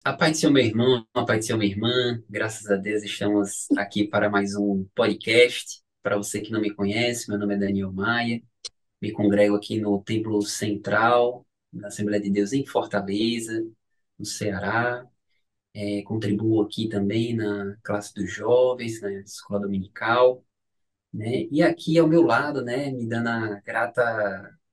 A paz do seu meu irmão, a paz do seu minha irmã, graças a Deus estamos aqui para mais um podcast. Para você que não me conhece, meu nome é Daniel Maia, me congrego aqui no Templo Central da Assembleia de Deus em Fortaleza, no Ceará. Contribuo aqui também na classe dos jovens, na escola dominical, né? E aqui ao meu lado, né, me dando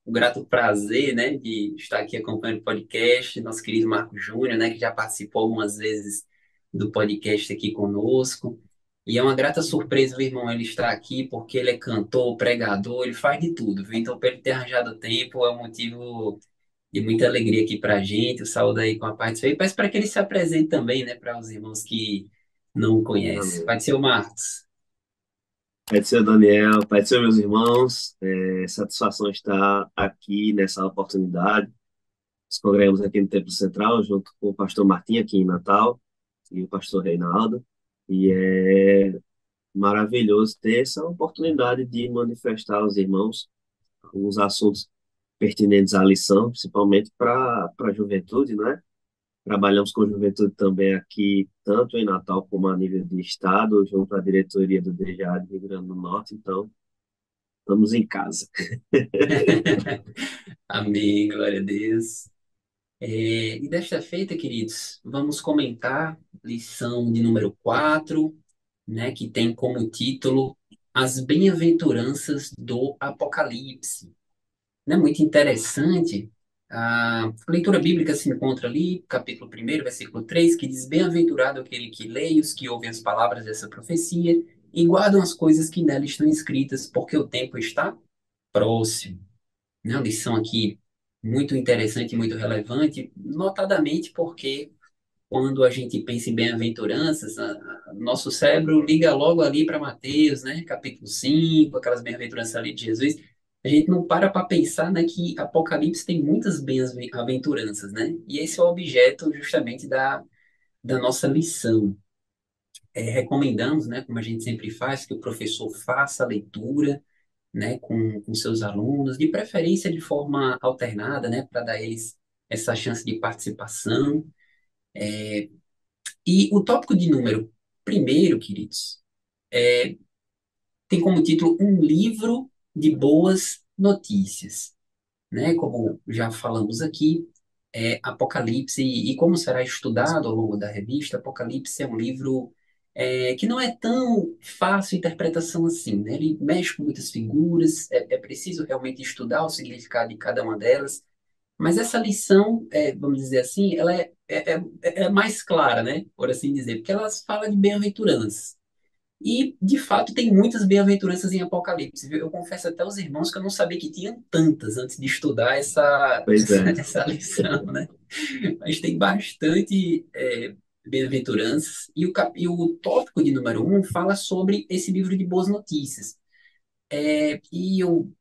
o grato prazer, né, de estar aqui acompanhando o podcast, nosso querido Marco Júnior, né, que já participou algumas vezes do podcast aqui conosco. E é uma grata surpresa, meu irmão, ele estar aqui, porque ele é cantor, pregador, ele faz de tudo, viu? Então, para ele ter arranjado tempo, é um motivo de muita alegria aqui para a gente. O saúde aí com a parte do Senhor. E peço para que ele se apresente também, né, para os irmãos que não o conhecem. Amém. Pai do seu Marcos. Pai do Senhor Daniel, Pai do Senhor, meus irmãos, satisfação estar aqui nessa oportunidade. Nos congregamos aqui no Templo Central, junto com o pastor Martim, aqui em Natal, e o pastor Reinaldo. E é maravilhoso ter essa oportunidade de manifestar aos irmãos alguns assuntos pertinentes à lição, principalmente para a juventude, né? Trabalhamos com juventude também aqui, tanto em Natal como a nível de estado, junto à diretoria do DGA de Rio Grande do Norte. Então, estamos em casa. Amém, glória a Deus. E desta feita, queridos, vamos comentar lição de número 4, né, que tem como título As Bem-aventuranças do Apocalipse. Né, muito interessante. A leitura bíblica se encontra ali, capítulo 1, versículo 3, que diz: Bem-aventurado aquele que lê e os que ouvem as palavras dessa profecia e guardam as coisas que nela estão escritas, porque o tempo está próximo. Né? Uma lição aqui muito interessante e muito relevante, notadamente porque quando a gente pensa em bem-aventuranças, nosso cérebro liga logo ali para Mateus, né? Capítulo 5, aquelas bem-aventuranças ali de Jesus. A gente não para pensar, né, que Apocalipse tem muitas bem-aventuranças, né? E esse é o objeto justamente da nossa lição. Recomendamos, né, como a gente sempre faz, que o professor faça a leitura, né, com seus alunos, de preferência de forma alternada, né, para dar eles essa chance de participação. E o tópico de número primeiro, queridos, tem como título Um Livro de Boas Notícias, né? Como já falamos aqui, Apocalipse, e como será estudado ao longo da revista, Apocalipse é um livro que não é tão fácil interpretação assim, né? Ele mexe com muitas figuras, é preciso realmente estudar o significado de cada uma delas, mas essa lição, vamos dizer assim, ela é mais clara, né? Por assim dizer, porque ela fala de bem-aventuranças. E, de fato, tem muitas bem-aventuranças em Apocalipse, viu? Eu confesso até aos irmãos que eu não sabia que tinha tantas antes de estudar Pois é. essa lição, né? Mas tem bastante bem-aventuranças. E o tópico de número 1 fala sobre esse livro de boas notícias. E eu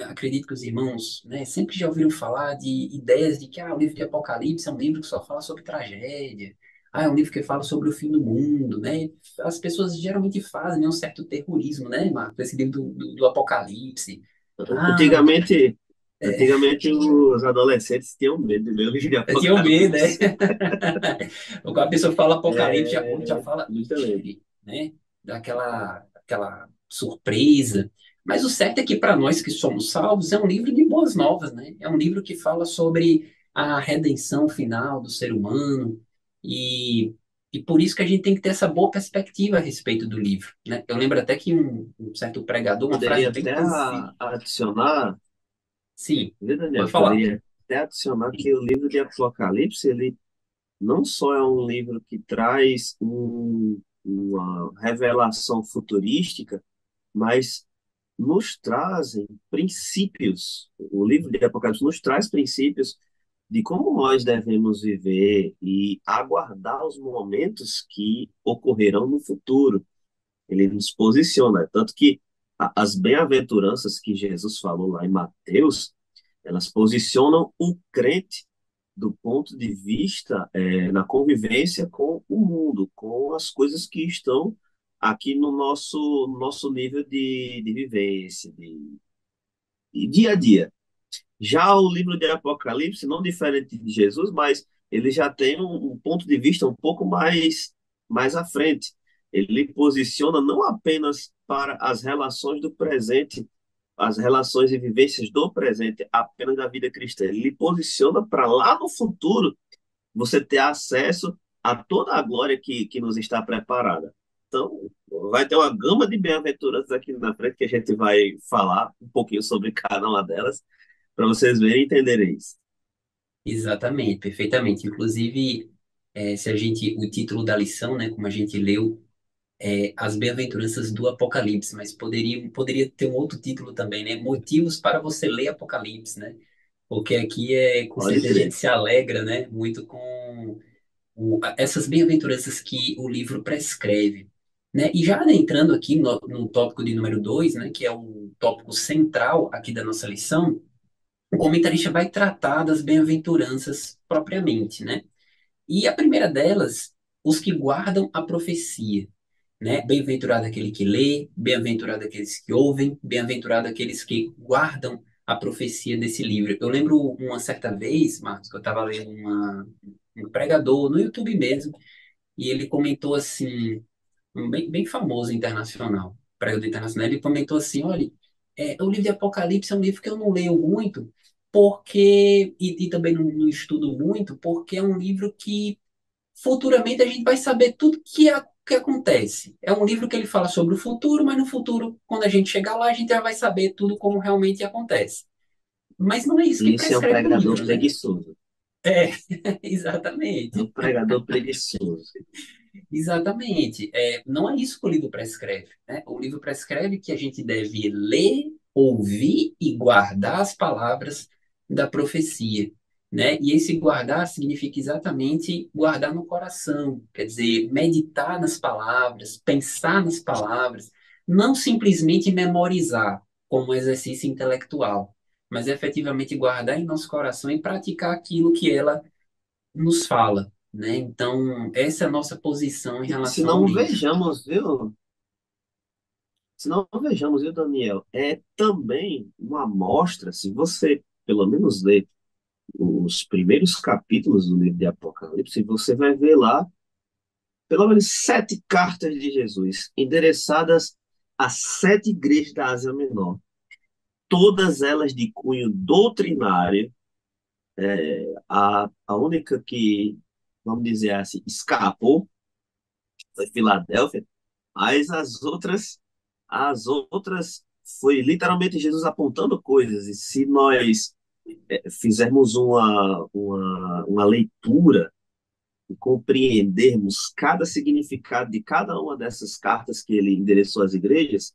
acredito que os irmãos, né, sempre já ouviram falar de ideias de que o livro de Apocalipse é um livro que só fala sobre tragédia, é um livro que fala sobre o fim do mundo, né? As pessoas geralmente fazem, né, um certo terrorismo, né, Marcos, esse livro do Apocalipse. Ah, Antigamente, antigamente os adolescentes tinham medo de ler o livro de eu tinha medo, né? Apocalipse. Quando a pessoa fala Apocalipse, já É, fala, muita medo. ixi, né? Aquela surpresa. Mas o certo é que para nós que somos salvos, é um livro de boas novas, né? É um livro que fala sobre a redenção final do ser humano e, e por isso que a gente tem que ter essa boa perspectiva a respeito do livro, né? Eu lembro até que um certo pregador, uma frase Poderia bem até conhecida, adicionar, sim, viu, pode Daniel? falar. Poderia até adicionar que o livro de Apocalipse, ele não só é um livro que traz uma revelação futurística, mas nos trazem princípios. O livro de Apocalipse nos traz princípios de como nós devemos viver e aguardar os momentos que ocorrerão no futuro. Ele nos posiciona, tanto que as bem-aventuranças que Jesus falou lá em Mateus, elas posicionam o crente do ponto de vista na convivência com o mundo, com as coisas que estão aqui no nosso nível de vivência, de dia a dia. Já o livro de Apocalipse, não diferente de Jesus, mas ele já tem um ponto de vista um pouco mais à frente. Ele posiciona não apenas para as relações do presente, as relações e vivências do presente, apenas da vida cristã. Ele posiciona para lá no futuro você ter acesso a toda a glória que nos está preparada. Então, vai ter uma gama de bem-aventuranças aqui na frente que a gente vai falar um pouquinho sobre cada uma delas, para vocês verem e entenderem isso. Exatamente, perfeitamente. Inclusive, se a gente, o título da lição, né, como a gente leu, As Bem-aventuranças do Apocalipse, mas poderia ter um outro título também, né? Motivos para você ler Apocalipse, né? Porque aqui com Pode certeza a gente crer. se alegra, né? Muito com essas bem-aventuranças que o livro prescreve, né? E já entrando aqui no tópico de número 2, né? Que é o tópico central aqui da nossa lição, o comentarista vai tratar das bem-aventuranças propriamente, né? E a primeira delas, os que guardam a profecia, né? Bem-aventurado aquele que lê, bem-aventurado aqueles que ouvem, bem-aventurado aqueles que guardam a profecia desse livro. Eu lembro uma certa vez, Marcos, que eu estava lendo um pregador no YouTube mesmo, e ele comentou assim, bem famoso internacional, pregador internacional, ele comentou assim, olha, o livro de Apocalipse é um livro que eu não leio muito, porque, e também não estudo muito, porque é um livro que futuramente a gente vai saber tudo que acontece. É um livro que ele fala sobre o futuro, mas no futuro, quando a gente chegar lá, a gente já vai saber tudo como realmente acontece. Mas não é isso que E esse é um prescreve o pregador livro, né? preguiçoso. É, É um exatamente. pregador preguiçoso. Exatamente. Não é isso que o livro prescreve, né? O livro prescreve que a gente deve ler, ouvir e guardar as palavras da profecia, né? E esse guardar significa exatamente guardar no coração, quer dizer, meditar nas palavras, pensar nas palavras, não simplesmente memorizar como um exercício intelectual, mas efetivamente guardar em nosso coração e praticar aquilo que ela nos fala, né? Então, essa é a nossa posição em E se relação ao não livro. vejamos, viu? Se não vejamos, viu, Daniel? É também uma amostra, se você pelo menos ler os primeiros capítulos do livro de Apocalipse, você vai ver lá pelo menos 7 cartas de Jesus endereçadas a 7 igrejas da Ásia Menor, todas elas de cunho doutrinário. A única que, vamos dizer assim, escapou foi Filadélfia, mas as outras foi literalmente Jesus apontando coisas. E se nós fizermos uma leitura e compreendermos cada significado de cada uma dessas cartas que ele endereçou às igrejas,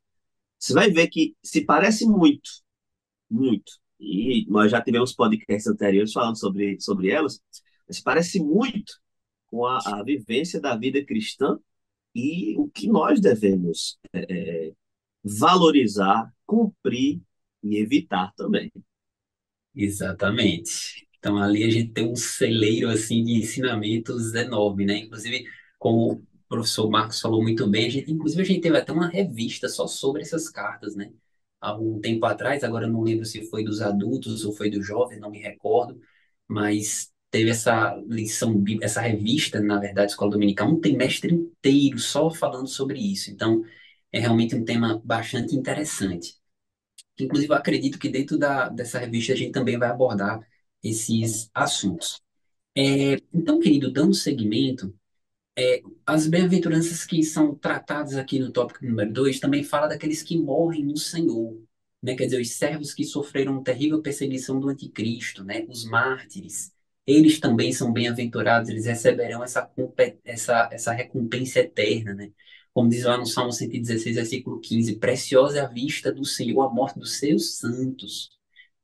você vai ver que se parece muito, muito. E nós já tivemos podcasts anteriores falando sobre elas, mas se parece muito com a vivência da vida cristã e o que nós devemos valorizar, cumprir e evitar também. Exatamente. Então, ali a gente tem um celeiro, assim, de ensinamentos enorme, né? Inclusive, como o professor Marcos falou muito bem, inclusive a gente teve até uma revista só sobre essas cartas, né? Há um tempo atrás, agora eu não lembro se foi dos adultos ou foi dos jovens, não me recordo, mas teve essa lição, essa revista, na verdade, Escola Dominical, um trimestre inteiro só falando sobre isso. Então, é realmente um tema bastante interessante. Inclusive, eu acredito que dentro dessa revista a gente também vai abordar esses assuntos. Então, querido, dando seguimento, as bem-aventuranças que são tratadas aqui no tópico número 2 também fala daqueles que morrem no Senhor, né? Quer dizer, os servos que sofreram terrível perseguição do anticristo, né? Os mártires. Eles também são bem-aventurados, eles receberão essa recompensa eterna, né? Como diz lá no Salmo 116, versículo 15: Preciosa é a vista do Senhor a morte dos seus santos.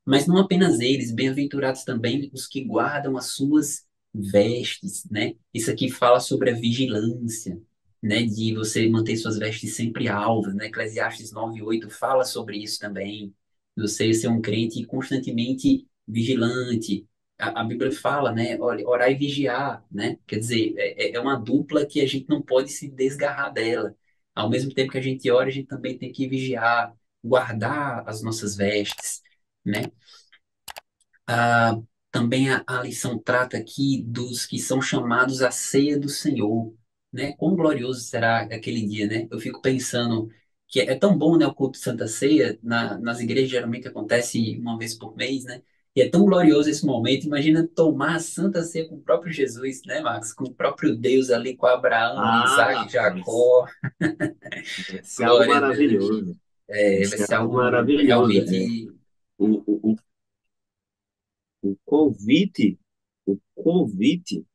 Mas não apenas eles, bem-aventurados também os que guardam as suas vestes, né? Isso aqui fala sobre a vigilância, né? De você manter suas vestes sempre alvas, né? Eclesiastes 9:8 fala sobre isso também. Você ser um crente constantemente vigilante. A Bíblia fala, né? Olha, orar e vigiar, né? Quer dizer, é uma dupla que a gente não pode se desgarrar dela. Ao mesmo tempo que a gente ora, a gente também tem que vigiar, guardar as nossas vestes, né? também a lição trata aqui dos que são chamados à ceia do Senhor, né? Quão glorioso será aquele dia, né? Eu fico pensando que é tão bom, né, o culto de Santa Ceia, nas igrejas geralmente acontece uma vez por mês, né? E é tão glorioso esse momento. Imagina tomar a Santa Ceia com o próprio Jesus, né, Marcos? Com o próprio Deus ali, com Abraão, Ah, Isaac, rapaz, Jacó. vai ser algo Glória a Deus. maravilhoso. Vai É, vai ser ser algo algo maravilhoso. realmente. O, o, o convite, o convite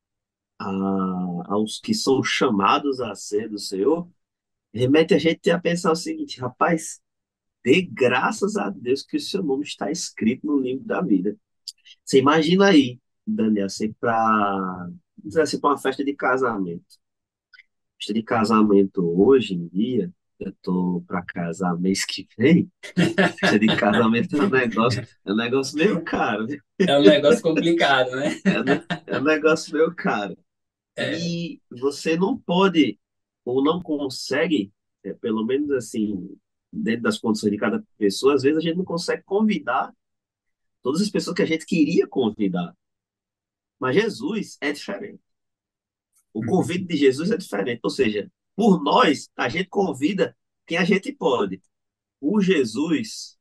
aos que são chamados a ser do Senhor remete a gente a pensar o seguinte, rapaz, dê graças a Deus que o seu nome está escrito no livro da vida. Você imagina aí, Daniel, você para assim, para uma festa de casamento. Festa de casamento hoje em dia, eu tô para casar mês que vem. Festa de casamento é um negócio meio caro, viu? É um negócio complicado, né? É um negócio meio caro. É, E você não pode, ou não consegue, pelo menos assim, dentro das condições de cada pessoa, às vezes a gente não consegue convidar todas as pessoas que a gente queria convidar. Mas Jesus é diferente. O convite de Jesus é diferente. Ou seja, por nós, a gente convida quem a gente pode. O Jesus,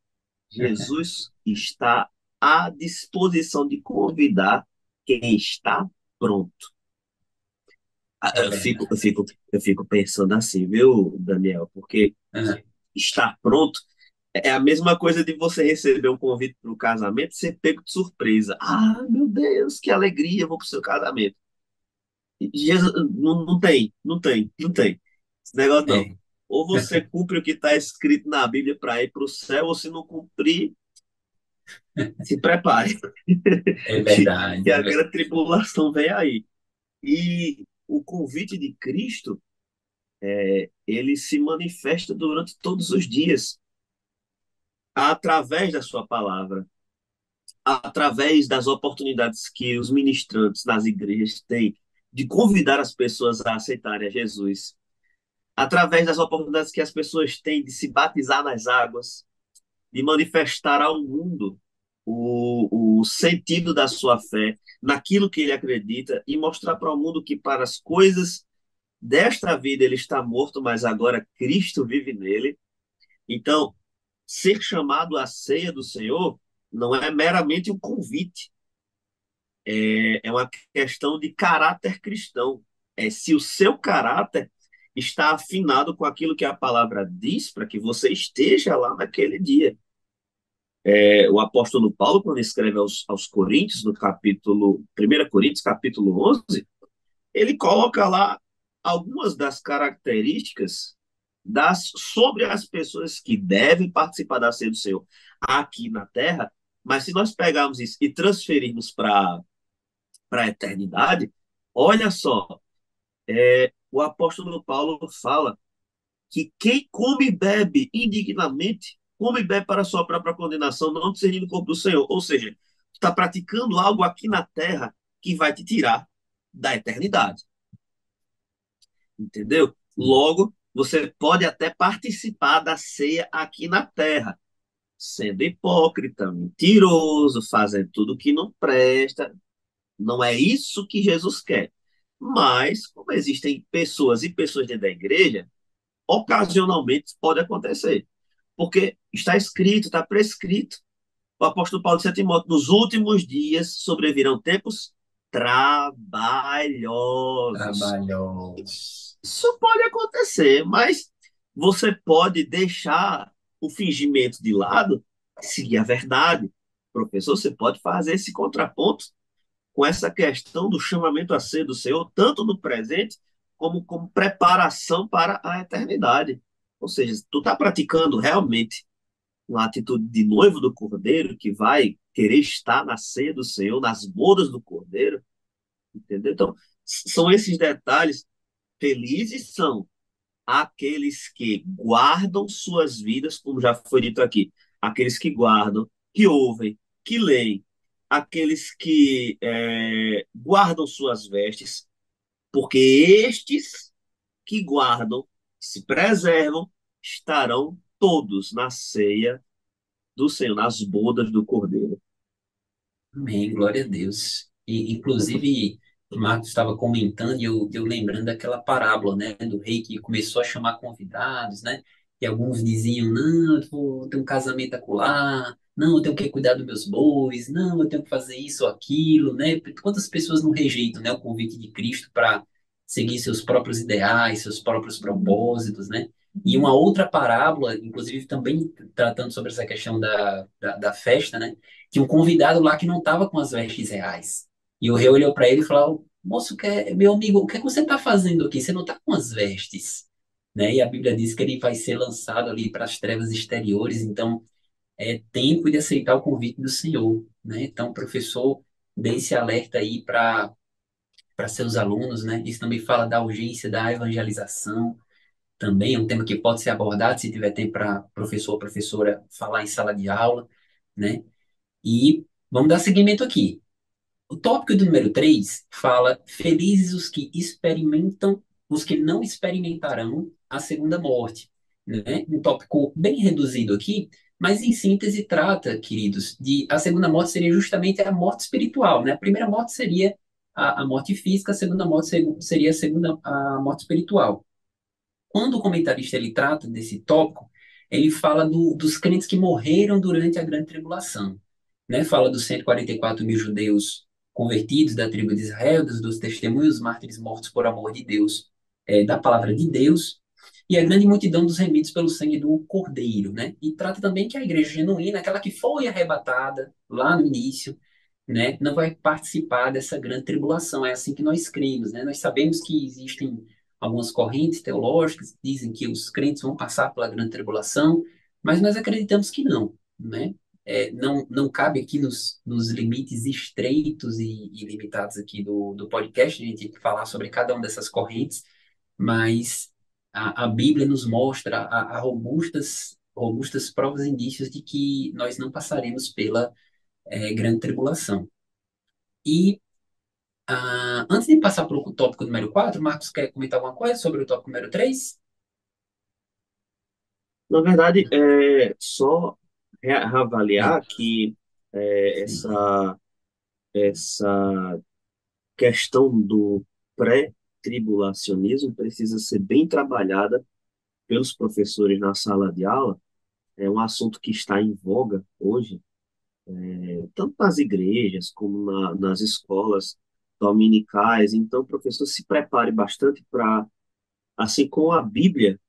Jesus está à disposição de convidar quem está pronto. é Eu verdade. fico, eu fico pensando assim, viu, Daniel? Porque Ah, estar pronto é a mesma coisa de você receber um convite para o casamento e ser pego de surpresa. Ah, meu Deus, que alegria, eu vou para o seu casamento. Jesus, não tem. Esse negócio não. é, Ou você cumpre o que está escrito na Bíblia para ir para o céu, ou se não cumprir, se prepare, é que, verdade. que a grande tribulação vem aí. E o convite de Cristo, ele se manifesta durante todos os dias, através da sua palavra, através das oportunidades que os ministrantes nas igrejas têm de convidar as pessoas a aceitarem a Jesus, através das oportunidades que as pessoas têm de se batizar nas águas, de manifestar ao mundo o sentido da sua fé, naquilo que ele acredita, e mostrar para o mundo que para as coisas desta vida ele está morto, mas agora Cristo vive nele. Então, ser chamado à ceia do Senhor não é meramente um convite, é uma questão de caráter cristão. É se o seu caráter está afinado com aquilo que a palavra diz para que você esteja lá naquele dia. O apóstolo Paulo, quando escreve aos Coríntios, no capítulo 1 Coríntios, capítulo 11, ele coloca lá algumas das características sobre as pessoas que devem participar da ceia do Senhor aqui na Terra, mas se nós pegarmos isso e transferirmos para a eternidade, olha só, o apóstolo Paulo fala que quem come e bebe indignamente, come e bebe para a sua própria condenação, não discernindo o corpo do Senhor. Ou seja, está praticando algo aqui na terra que vai te tirar da eternidade. Entendeu? Logo, você pode até participar da ceia aqui na terra, sendo hipócrita, mentiroso, fazendo tudo que não presta. Não é isso que Jesus quer. Mas, como existem pessoas e pessoas dentro da igreja, ocasionalmente pode acontecer. Porque está escrito, está prescrito. O apóstolo Paulo disse a Timóteo, nos últimos dias sobrevirão tempos trabalhosos. Trabalhosos. Isso pode acontecer, mas você pode deixar o fingimento de lado e seguir a verdade. Professor, você pode fazer esse contraponto com essa questão do chamamento a ser do Senhor, tanto no presente como preparação para a eternidade. Ou seja, tu está praticando realmente uma atitude de noivo do Cordeiro que vai querer estar na ceia do Senhor, nas bodas do Cordeiro, entendeu? Então, são esses detalhes. Felizes são aqueles que guardam suas vidas, como já foi dito aqui, aqueles que guardam, que ouvem, que leem, aqueles que guardam suas vestes, porque estes que guardam, se preservam, estarão todos na ceia do Senhor, nas bodas do Cordeiro. Amém, glória a Deus. E, inclusive, o Marcos estava comentando e eu lembrando daquela parábola, né, do rei que começou a chamar convidados, né, e alguns diziam, não, eu vou ter um casamento acolá, não, eu tenho que cuidar dos meus bois, não, eu tenho que fazer isso ou aquilo, né, quantas pessoas não rejeitam, né, o convite de Cristo para seguir seus próprios ideais, seus próprios propósitos, né, e uma outra parábola, inclusive também tratando sobre essa questão da festa, né, tinha um convidado lá que não estava com as vestes reais. E o rei olhou para ele e falou: Moço, meu amigo, o que é que você está fazendo aqui? Você não está com as vestes. Né? E a Bíblia diz que ele vai ser lançado ali para as trevas exteriores. Então, é tempo de aceitar o convite do Senhor. Né? Então, professor, dê esse alerta aí para seus alunos. Né? Isso também fala da urgência da evangelização. Também é um tema que pode ser abordado se tiver tempo para professor ou professora falar em sala de aula. Né? E vamos dar seguimento aqui. O tópico do número 3 fala: felizes os que experimentam, os que não experimentarão a segunda morte. Né? Um tópico bem reduzido aqui, mas em síntese trata, queridos, de a segunda morte seria justamente a morte espiritual. Né? A primeira morte seria a morte física, a segunda morte seria a morte espiritual. Quando o comentarista ele trata desse tópico, ele fala dos crentes que morreram durante a grande tribulação, né? Fala dos 144 mil judeus convertidos da tribo de Israel, dos testemunhos mártires mortos por amor de Deus, da palavra de Deus, e a grande multidão dos remidos pelo sangue do Cordeiro, né? E trata também que a igreja genuína, aquela que foi arrebatada lá no início, né, não vai participar dessa grande tribulação. É assim que nós cremos, né? Nós sabemos que existem algumas correntes teológicas que dizem que os crentes vão passar pela grande tribulação, mas nós acreditamos que não, né? Não cabe aqui nos limites estreitos e limitados aqui do podcast a gente falar sobre cada uma dessas correntes, mas a Bíblia nos mostra a robustas provas e indícios de que nós não passaremos pela grande tribulação. E antes de passar para o tópico número 4, Marcos quer comentar alguma coisa sobre o tópico número 3? Na verdade, é só reavaliar que Sim, essa questão do pré-tribulacionismo precisa ser bem trabalhada pelos professores na sala de aula. É um assunto que está em voga hoje, tanto nas igrejas como nas escolas dominicais. Então, o professor se prepare bastante para, assim como a Bíblia,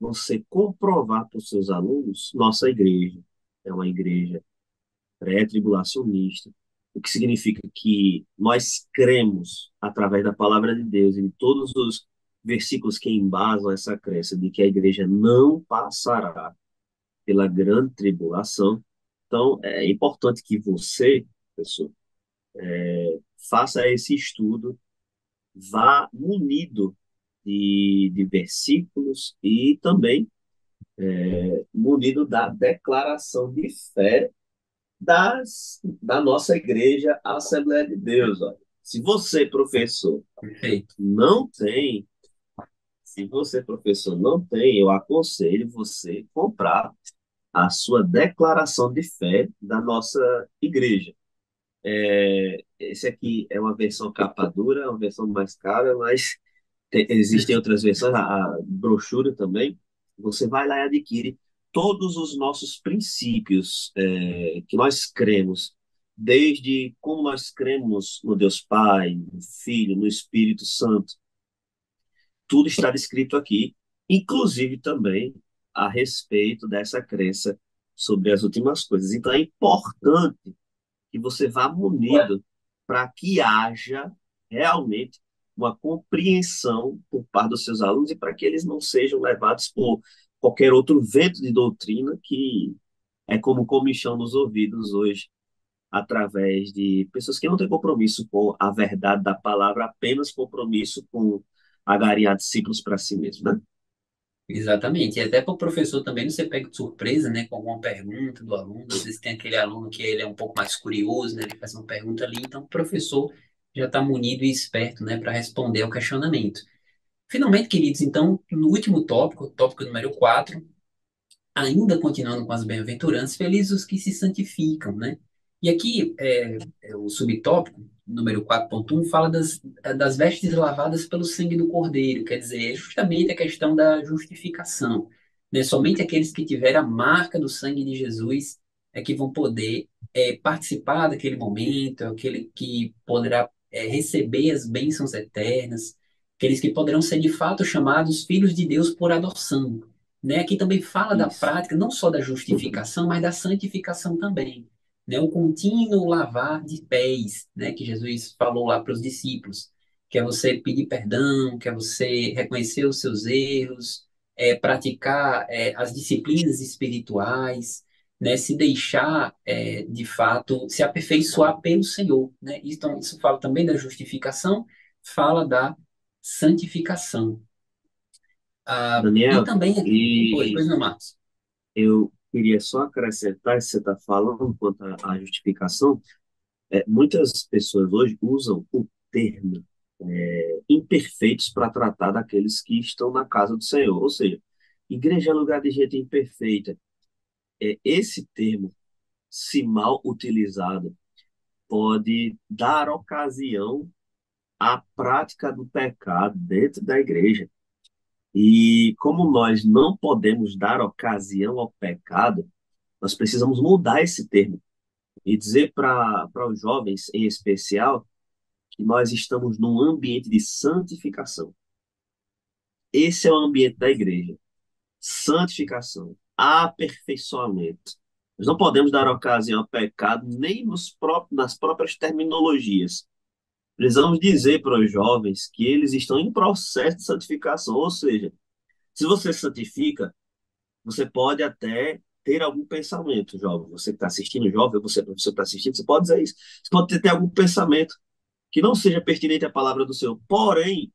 você comprovar para os seus alunos, nossa igreja é uma igreja pré-tribulacionista, o que significa que nós cremos, através da palavra de Deus, em todos os versículos que embasam essa crença de que a igreja não passará pela grande tribulação. Então, é importante que você, pessoa, faça esse estudo, vá munido de versículos e também munido da declaração de fé da nossa igreja Assembleia de Deus. Olha. Se você, professor, perfeito. não tem, se você, professor, não tem, eu aconselho você comprar a sua declaração de fé da nossa igreja. Esse aqui é uma versão capa dura, é uma versão mais cara, mas existem outras versões, a brochura também. Você vai lá e adquire todos os nossos princípios que nós cremos, desde como nós cremos no Deus Pai, no Filho, no Espírito Santo. Tudo está descrito aqui, inclusive também a respeito dessa crença sobre as últimas coisas. Então é importante que você vá munido para que haja realmente uma compreensão por parte dos seus alunos e para que eles não sejam levados por qualquer outro vento de doutrina que é como comichão nos ouvidos hoje, através de pessoas que não têm compromisso com a verdade da palavra, apenas compromisso com agariar discípulos para si mesmo, né? Exatamente. E até para o professor também não ser pego de surpresa, né, com alguma pergunta do aluno. Às vezes tem aquele aluno que ele é um pouco mais curioso, né, ele faz uma pergunta ali, então o professor já está munido e esperto, né, para responder ao questionamento. Finalmente, queridos, então, no último tópico, o tópico número 4, ainda continuando com as bem-aventuranças, felizes os que se santificam, né? E aqui, o subtópico, número 4.1 fala das vestes lavadas pelo sangue do Cordeiro, quer dizer, é justamente a questão da justificação. Né? Somente aqueles que tiverem a marca do sangue de Jesus é que vão poder participar daquele momento, é aquele que poderá receber as bênçãos eternas, aqueles que poderão ser de fato chamados filhos de Deus por adoção. Né? Aqui também fala da Isso. prática, não só da justificação, mas da santificação também, né, o contínuo lavar de pés, né, que Jesus falou lá para os discípulos, que é você pedir perdão, que é você reconhecer os seus erros, praticar as disciplinas espirituais, né, se deixar de fato se aperfeiçoar pelo Senhor, né? Então isso fala também da justificação, fala da santificação. E Daniel, também, e pois não, Marcos. eu queria só acrescentar, isso que você está falando quanto à justificação, muitas pessoas hoje usam o termo imperfeitos para tratar daqueles que estão na casa do Senhor. Ou seja, igreja é lugar de gente imperfeita. Esse termo, se mal utilizado, pode dar ocasião à prática do pecado dentro da igreja. E como nós não podemos dar ocasião ao pecado, nós precisamos mudar esse termo e dizer para os jovens, em especial, que nós estamos num ambiente de santificação. Esse é o ambiente da igreja. Santificação, aperfeiçoamento. Nós não podemos dar ocasião ao pecado nem nas próprias terminologias. Precisamos dizer para os jovens que eles estão em processo de santificação, ou seja, se você santifica, você pode até ter algum pensamento, jovem. Você que está assistindo, jovem, você está assistindo, você pode dizer isso. Você pode ter algum pensamento que não seja pertinente à palavra do Senhor. Porém,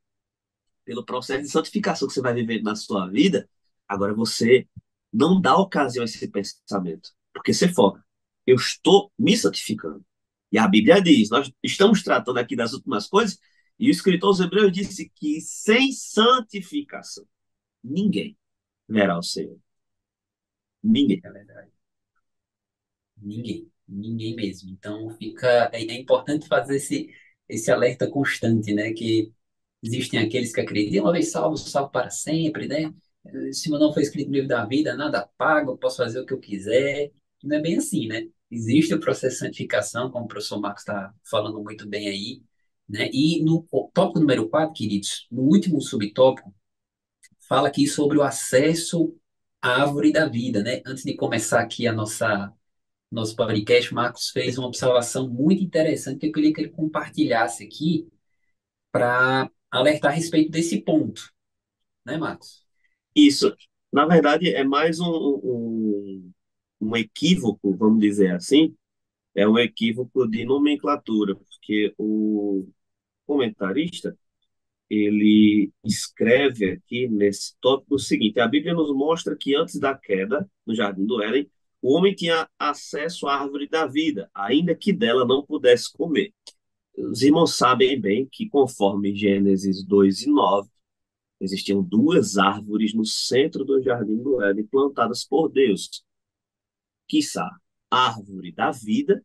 pelo processo de santificação que você vai viver na sua vida, agora você não dá ocasião a esse pensamento, porque você foca. Eu estou me santificando. E a Bíblia diz, nós estamos tratando aqui das últimas coisas, e o escritor aos Hebreus disse que sem santificação, ninguém verá o Senhor. Ninguém. É verdade. Ninguém, ninguém mesmo. Então é importante fazer esse alerta constante, né? Que existem aqueles que acreditam, uma vez salvo, salvo para sempre, né? Se meu nome foi escrito no livro da vida, nada pago, eu posso fazer o que eu quiser. Não é bem assim, né? Existe o processo de santificação, como o professor Marcos está falando muito bem aí, né? E no tópico número 4, queridos, no último subtópico, fala aqui sobre o acesso à árvore da vida, né? Antes de começar aqui a nosso podcast, Marcos fez uma observação muito interessante que eu queria que ele compartilhasse aqui para alertar a respeito desse ponto, né, Marcos? Isso, na verdade, é mais um equívoco, vamos dizer assim, é um equívoco de nomenclatura, porque o comentarista, ele escreve aqui nesse tópico o seguinte: a Bíblia nos mostra que antes da queda, no jardim do Éden, o homem tinha acesso à árvore da vida, ainda que dela não pudesse comer. Os irmãos sabem bem que, conforme Gênesis 2:9, existiam duas árvores no centro do jardim do Éden, plantadas por Deus, quiçá, árvore da vida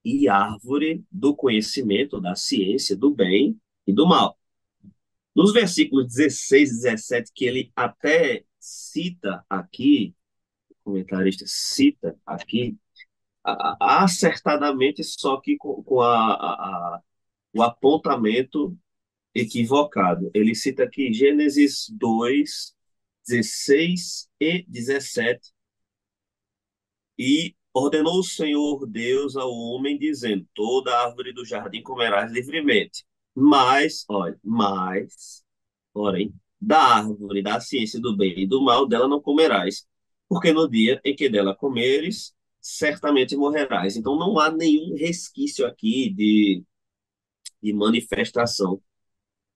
e árvore do conhecimento, da ciência, do bem e do mal. Nos versículos 16 e 17, que ele até cita aqui, o comentarista cita aqui, acertadamente, só que com o apontamento equivocado. Ele cita aqui Gênesis 2, 16 e 17, e ordenou o Senhor Deus ao homem, dizendo: toda árvore do jardim comerás livremente. Porém, da árvore da ciência do bem e do mal, dela não comerás, porque no dia em que dela comeres, certamente morrerás. Então não há nenhum resquício aqui de manifestação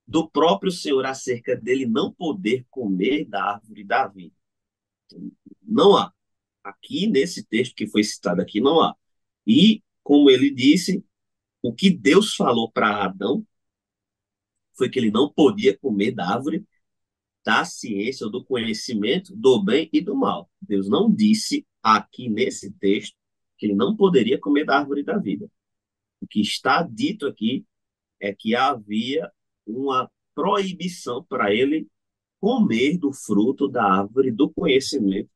do próprio Senhor acerca dele não poder comer da árvore da vida. Não há. Aqui nesse texto que foi citado aqui, não há. E, como ele disse, o que Deus falou para Adão foi que ele não podia comer da árvore da ciência ou do conhecimento do bem e do mal. Deus não disse aqui nesse texto que ele não poderia comer da árvore da vida. O que está dito aqui é que havia uma proibição para ele comer do fruto da árvore do conhecimento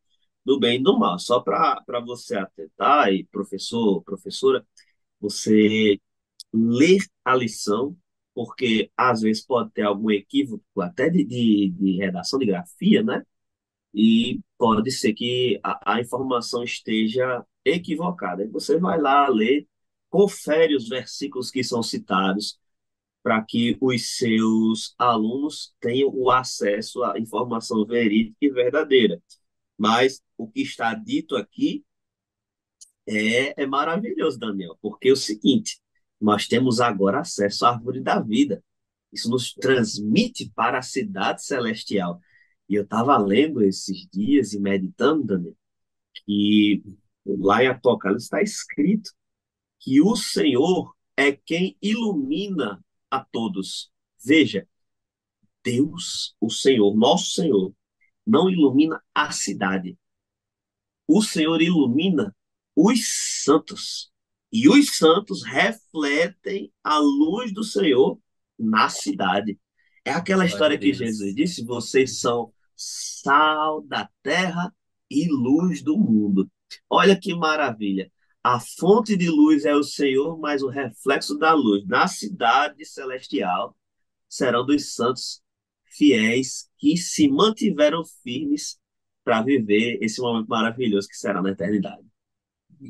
do bem e do mal. Só para você atentar, e professor, professora, você ler a lição, porque às vezes pode ter algum equívoco, até de redação de grafia, né? E pode ser que a informação esteja equivocada. Aí você vai lá ler, confere os versículos que são citados, para que os seus alunos tenham o acesso à informação verídica e verdadeira. Mas o que está dito aqui é maravilhoso, Daniel, porque é o seguinte: nós temos agora acesso à árvore da vida. Isso nos transmite para a cidade celestial. E eu estava lendo esses dias e meditando, Daniel, que lá em Apocalipse está escrito que o Senhor é quem ilumina a todos. Veja, Deus, o Senhor, nosso Senhor, não ilumina a cidade. O Senhor ilumina os santos. E os santos refletem a luz do Senhor na cidade. É aquela Glória a história que Jesus Deus. disse: vocês são sal da terra e luz do mundo. Olha que maravilha. A fonte de luz é o Senhor, mas o reflexo da luz na cidade celestial serão dos santos fiéis que se mantiveram firmes para viver esse momento maravilhoso que será na eternidade.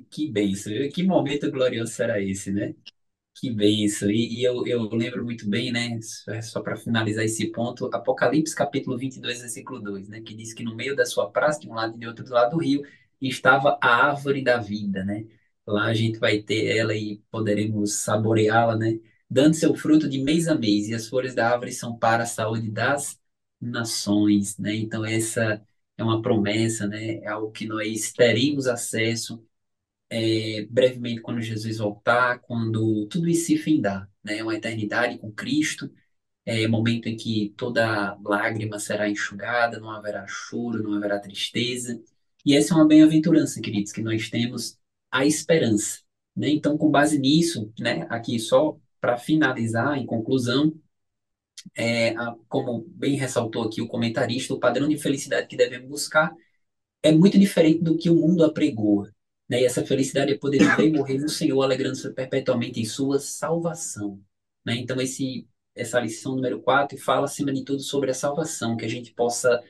Que bênção, que momento glorioso será esse, né? Que bênção. E eu lembro muito bem, né? Só para finalizar esse ponto, Apocalipse capítulo 22 versículo 2, né? Que diz que no meio da sua praça, de um lado e de outro do lado do rio, estava a árvore da vida, né? Lá a gente vai ter ela e poderemos saboreá-la, né? Dando seu fruto de mês a mês, e as flores da árvore são para a saúde das nações, né? Então essa é uma promessa, né? É algo que nós teremos acesso brevemente quando Jesus voltar, quando tudo isso se findar, né? Uma eternidade com Cristo, momento em que toda lágrima será enxugada, não haverá choro, não haverá tristeza. E essa é uma bem-aventurança, queridos, que nós temos a esperança, né? Então, com base nisso, né, aqui só para finalizar, em conclusão, como bem ressaltou aqui o comentarista, o padrão de felicidade que devemos buscar é muito diferente do que o mundo apregoa, né? E essa felicidade é poder viver e morrer no Senhor, alegrando-se perpetuamente em sua salvação, né? Então, essa lição número 4 fala, acima de tudo, sobre a salvação, que a gente possa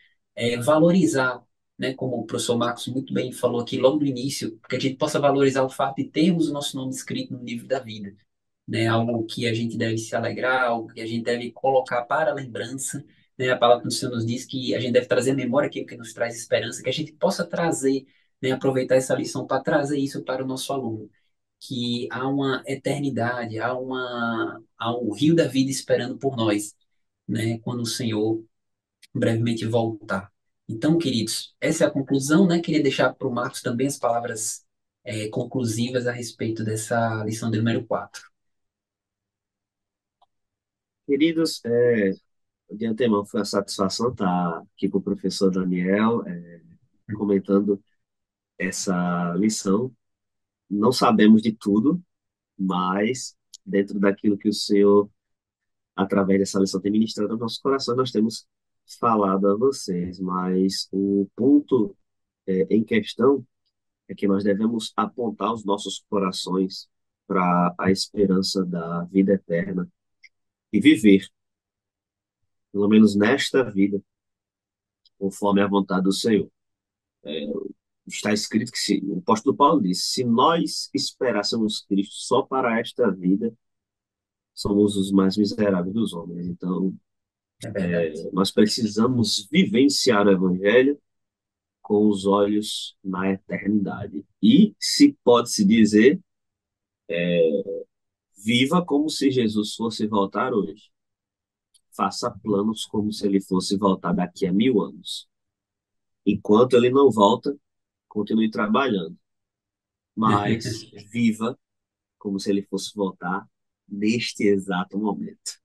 valorizar, né? Como o professor Marcos muito bem falou aqui logo no início, que a gente possa valorizar o fato de termos o nosso nome escrito no livro da vida, né? Algo que a gente deve se alegrar, algo que a gente deve colocar para a lembrança, né? A palavra do Senhor nos diz que a gente deve trazer à memória aquilo que nos traz esperança, que a gente possa trazer, né? Aproveitar essa lição para trazer isso para o nosso aluno, que há uma eternidade, há um rio da vida esperando por nós, né? Quando o Senhor brevemente voltar. Então, queridos, essa é a conclusão, né? Queria deixar para o Marcos também as palavras conclusivas a respeito dessa lição de número 4. Queridos, de antemão foi uma satisfação estar aqui com o professor Daniel, comentando essa lição. Não sabemos de tudo, mas dentro daquilo que o Senhor, através dessa lição, tem ministrado ao nosso coração, nós temos falado a vocês. Mas o ponto em questão é que nós devemos apontar os nossos corações para a esperança da vida eterna e viver, pelo menos nesta vida, conforme a vontade do Senhor. Está escrito que o apóstolo Paulo disse: se nós esperássemos Cristo só para esta vida, somos os mais miseráveis dos homens. Então, É verdade. nós precisamos vivenciar o Evangelho com os olhos na eternidade. E, se pode-se dizer, viva como se Jesus fosse voltar hoje. Faça planos como se ele fosse voltar daqui a 1000 anos. Enquanto ele não volta, continue trabalhando, mas viva como se ele fosse voltar neste exato momento.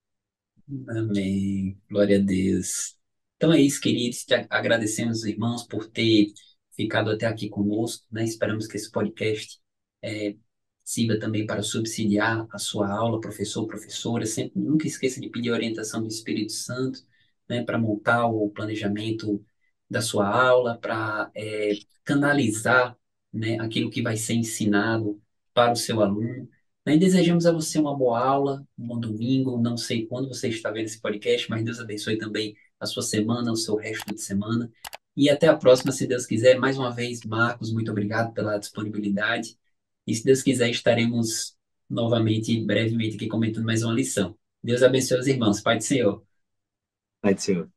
Amém. Glória a Deus. Então é isso, queridos. Agradecemos os irmãos por ter ficado até aqui conosco, né? Esperamos que esse podcast Sirva também para subsidiar a sua aula, professor, professora. Sempre, nunca esqueça de pedir a orientação do Espírito Santo, né, para montar o planejamento da sua aula, para canalizar, né, aquilo que vai ser ensinado para o seu aluno. Né, e desejamos a você uma boa aula, um bom domingo. Não sei quando você está vendo esse podcast, mas Deus abençoe também a sua semana, o seu resto de semana. E até a próxima, se Deus quiser. Mais uma vez, Marcos, muito obrigado pela disponibilidade. E se Deus quiser, estaremos novamente, brevemente, aqui comentando mais uma lição. Deus abençoe os irmãos. Pai do Senhor. Vai, Senhor.